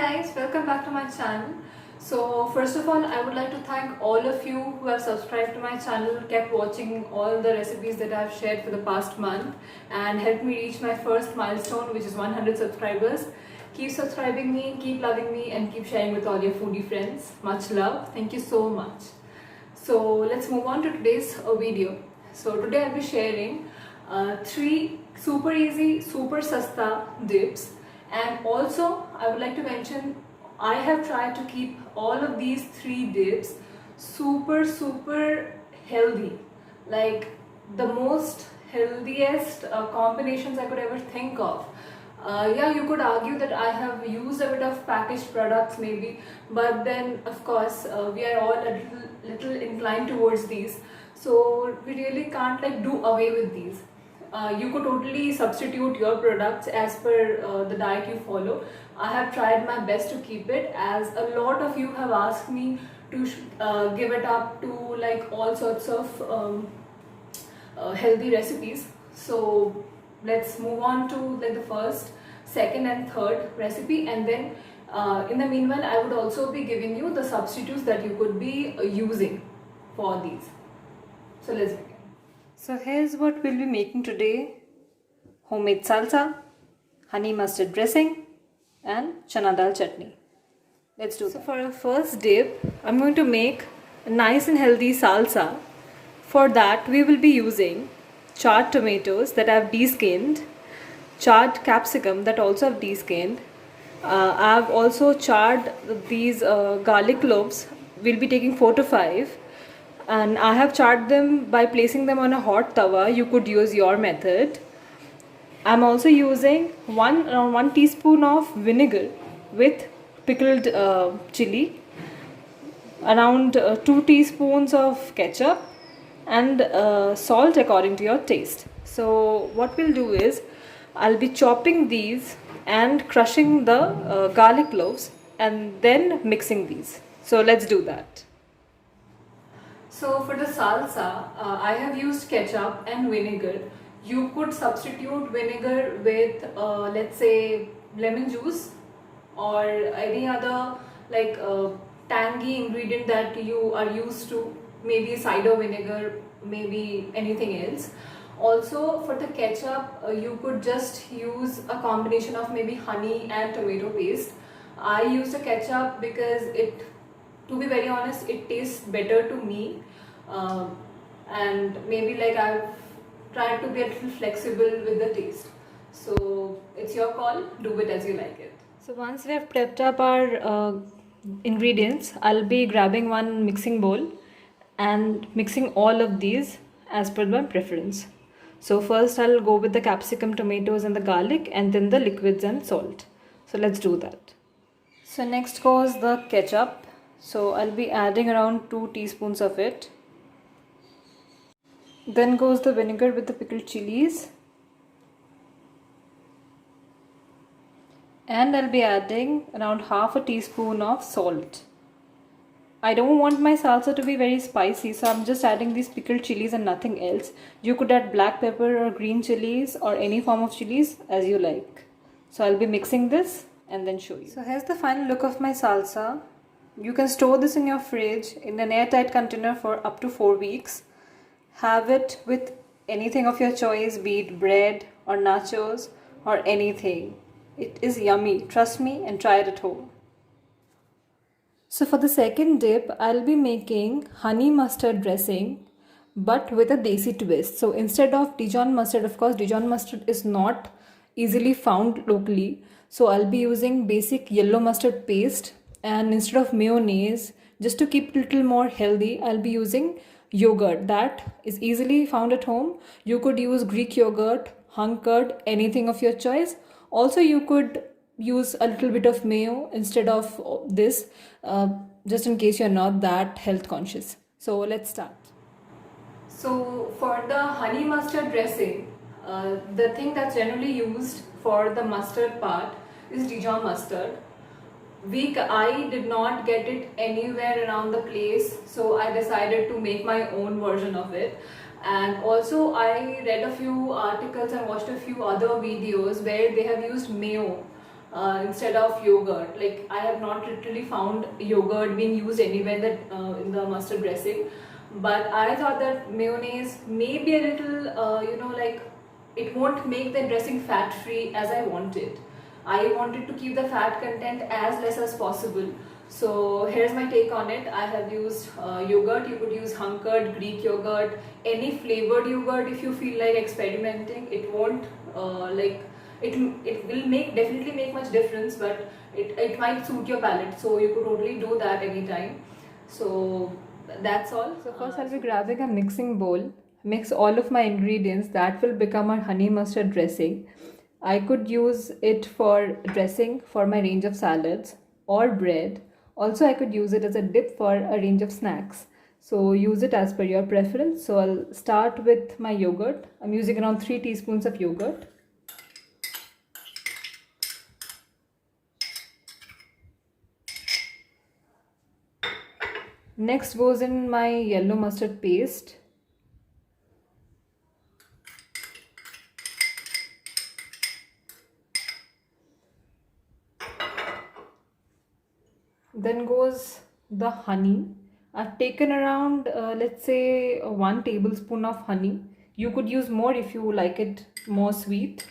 guys, welcome back to my channel. So first of all, I would like to thank all of you who have subscribed to my channel, kept watching all the recipes that I have shared for the past month and helped me reach my first milestone, which is 100 subscribers. Keep subscribing me, keep loving me, and keep sharing with all your foodie friends. Much love. Thank you so much. So let's move on to today's video. So today I'll be sharing 3 super easy, super sasta dips, and also I would like to mention I have tried to keep all of these 3 dips super healthy, like the most healthiest combinations I could ever think of. Yeah, you could argue that I have used a bit of packaged products maybe, but then of course we are all a little inclined towards these, so we really can't like do away with these. You could totally substitute your products as per the diet you follow. I have tried my best to keep it, as a lot of you have asked me to give it up to like all sorts of healthy recipes. So let's move on to like the first, second and third recipe, and then in the meanwhile I would also be giving you the substitutes that you could be using for these. So let's begin. So here's what we'll be making today: homemade salsa, honey mustard dressing and chana dal chutney. Let's do that. So for our first dip, I'm going to make a nice and healthy salsa. For that we will be using charred tomatoes that I've deskinned, charred capsicum that also I've deskinned. I've also charred these garlic cloves. We'll be taking 4 to 5. And I have charred them by placing them on a hot tawa. You could use your method. I'm also using around 1 teaspoon of vinegar with pickled chili, around 2 teaspoons of ketchup, and salt according to your taste. So what we'll do is I'll be chopping these and crushing the garlic cloves and then mixing these. So let's do that. So for the salsa, I have used ketchup and vinegar. You could substitute vinegar with let's say lemon juice or any other like tangy ingredient that you are used to, maybe cider vinegar, maybe anything else. Also for the ketchup, you could just use a combination of maybe honey and tomato paste. I used a ketchup because to be very honest, it tastes better to me, and maybe like I've tried to be a little flexible with the taste. So it's your call, do it as you like it. So once we have prepped up our ingredients, I'll be grabbing one mixing bowl and mixing all of these as per my preference. So first I'll go with the capsicum, tomatoes and the garlic, and then the liquids and salt. So let's do that. So next goes the ketchup. So I'll be adding around 2 teaspoons of it. Then goes the vinegar with the pickled chilies. And I'll be adding around half a teaspoon of salt. I don't want my salsa to be very spicy, so I'm just adding these pickled chilies and nothing else. You could add black pepper or green chilies or any form of chilies as you like. So I'll be mixing this and then show you. So here's the final look of my salsa. You can store this in your fridge in an airtight container for up to 4 weeks. Have it with anything of your choice, be it bread or nachos or anything. It is yummy, trust me, and try it at home. So for the second dip, I'll be making honey mustard dressing but with a desi twist. So instead of Dijon mustard, of course Dijon mustard is not easily found locally. So I'll be using basic yellow mustard paste, and instead of mayonnaise, just to keep it a little more healthy, I'll be using yogurt that is easily found at home. You could use Greek yogurt, hung curd, anything of your choice. Also you could use a little bit of mayo instead of this, just in case you're not that health conscious. So let's start. So for the honey mustard dressing, the thing that's generally used for the mustard part is Dijon mustard. I did not get it anywhere around the place, so I decided to make my own version of it. And also I read a few articles and watched a few other videos where they have used mayo instead of yogurt. Like I have not literally found yogurt being used anywhere that in the mustard dressing, but I thought that mayonnaise may be a little like it won't make the dressing fat free as I wanted. I wanted to keep the fat content as less as possible. So here's my take on it. I have used yogurt. You could use Hunkered, Greek yogurt, any flavored yogurt if you feel like experimenting. It won't it will definitely make much difference, but it might suit your palate. So you could totally do that anytime. So that's all. So first I'll be grabbing a mixing bowl. Mix all of my ingredients. That will become our honey mustard dressing. I could use it for dressing for my range of salads or bread. Also, I could use it as a dip for a range of snacks. So use it as per your preference. So I'll start with my yogurt. I'm using around 3 teaspoons of yogurt. Next goes in my yellow mustard paste. Then goes the honey. I've taken around let's say 1 tablespoon of honey. You could use more if you like it more sweet.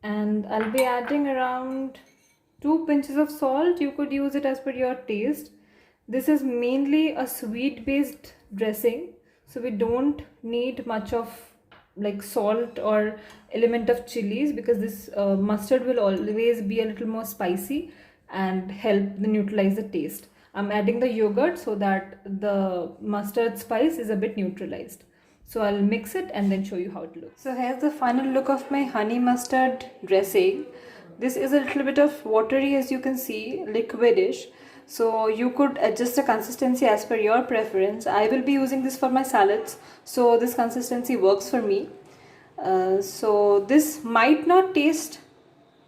And I'll be adding around 2 pinches of salt. You could use it as per your taste. This is mainly a sweet based dressing, so we don't need much of like salt or element of chilies, because this mustard will always be a little more spicy and help neutralize the taste. I'm adding the yogurt so that the mustard spice is a bit neutralized. So I'll mix it and then show you how it looks. So here's the final look of my honey mustard dressing. This is a little bit of watery, as you can see, liquidish. So you could adjust the consistency as per your preference. I will be using this for my salads, so this consistency works for me. So this might not taste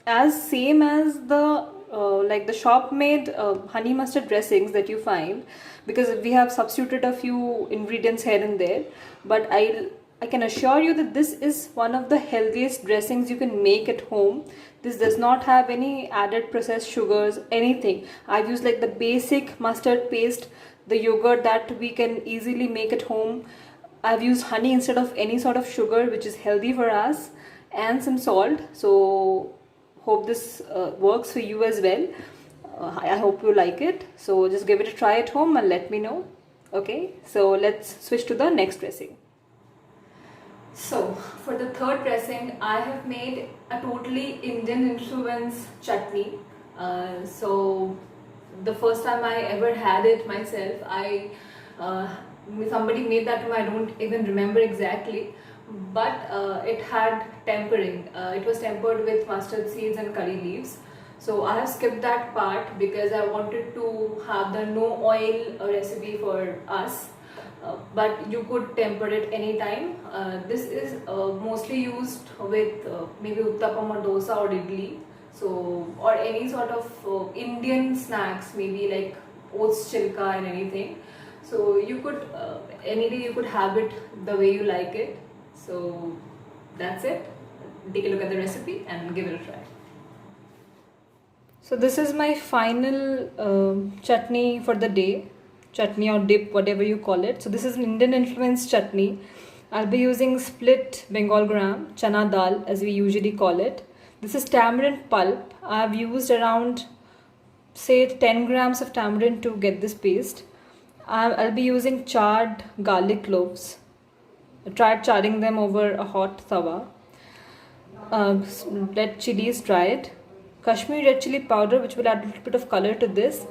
as same as the like the shop made honey mustard dressings that you find, because we have substituted a few ingredients here and there, but I can assure you that this is one of the healthiest dressings you can make at home. This does not have any added processed sugars, anything. I've used like the basic mustard paste, the yogurt that we can easily make at home. I've used honey instead of any sort of sugar, which is healthy for us, and some salt. So hope this works for you as well. I hope you like it. So just give it a try at home and let me know. Okay, so let's switch to the next dressing. So for the third dressing, I have made a totally Indian influence chutney. So the first time I ever had it myself, somebody made that to me. I don't even remember exactly, but it had tempering. It was tempered with mustard seeds and curry leaves. So I have skipped that part because I wanted to have the no oil recipe for us. But you could temper it anytime. This is mostly used with maybe uttapam or dosa or idli. So, or any sort of Indian snacks, maybe like oats chilka and anything. So you could any day you could have it the way you like it. So that's it. Take a look at the recipe and give it a try. So this is my final chutney for the day. Chutney or dip, whatever you call it. So this is an Indian influenced chutney. I'll be using split Bengal gram, chana dal as we usually call it. This is tamarind pulp. I've used around say 10 grams of tamarind to get this paste. I'll be using charred garlic cloves. I tried charring them over a hot tawa. Red chilies dried. Kashmiri red chili powder, which will add a little bit of color to this,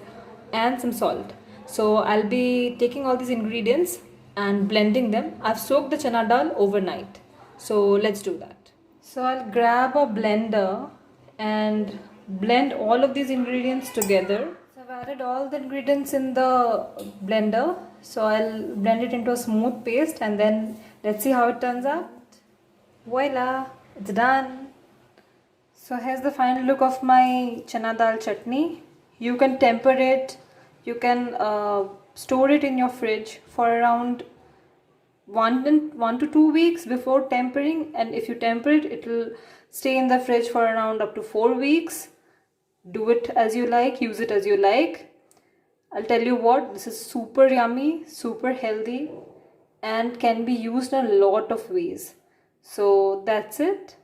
and some salt. So I'll be taking all these ingredients and blending them. I've soaked the chana dal overnight. So let's do that. So I'll grab a blender and blend all of these ingredients together. So I've added all the ingredients in the blender. So I'll blend it into a smooth paste and then let's see how it turns out. Voila, it's done. So here's the final look of my chana dal chutney. You can temper it. You can store it in your fridge for around 1 to 2 weeks before tempering, and if you temper it, it will stay in the fridge for around up to 4 weeks. Do it as you like, use it as you like. I'll tell you what, this is super yummy, super healthy, and can be used in a lot of ways. So that's it.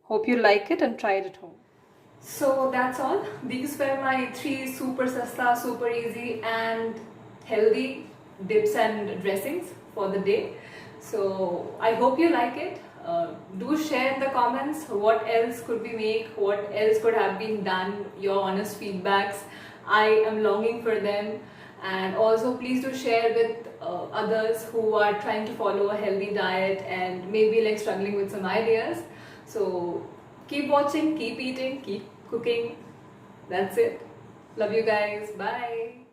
Hope you like it and try it at home. So that's all. These were my 3 super sasta, super easy and healthy dips and dressings for the day. So I hope you like it. Do share in the comments what else could we make, what else could have been done, your honest feedbacks. I am longing for them. And also please do share with others who are trying to follow a healthy diet and maybe like struggling with some ideas. So keep watching, keep eating, keep cooking. That's it. Love you guys. Bye.